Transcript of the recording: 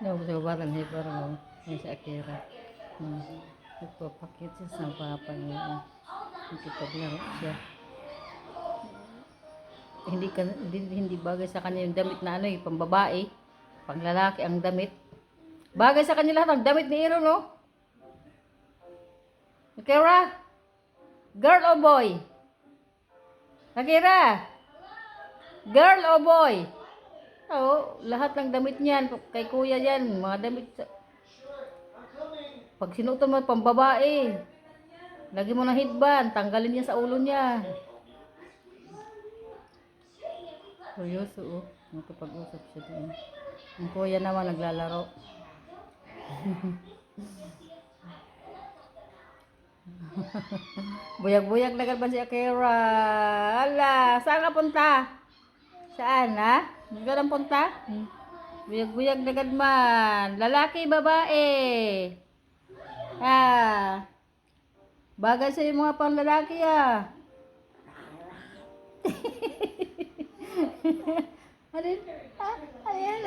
Nabasawaran niya parang may sa Akira. Nagpapakit siya sa papa niya. Nagkipaglaro siya. Hindi bagay sa kanya yung damit na ano eh, pambabae. Panglalaki ang damit. Bagay sa kanya lahat ang damit ni Iro, no? Akira? Girl o boy? Akira? Girl o boy? Oo, lahat ng damit niyan. Kay kuya yan, mga damit. Pag sinuot mo, pambabae. Lagi mo ng headband, tanggalin niya sa ulo niya. Seryoso, oh. Nakapag-usap siya doon. Ang kuya naman naglalaro. Buyag-buyag na ba si Akira? Ala, saan ka punta? Saan, ha? Hindi ka lang punta? Buyag-buyag na man. Lalaki, babae. Ah, bagay sa yung mga panlalaki, ah. Alin? Ah, ayan.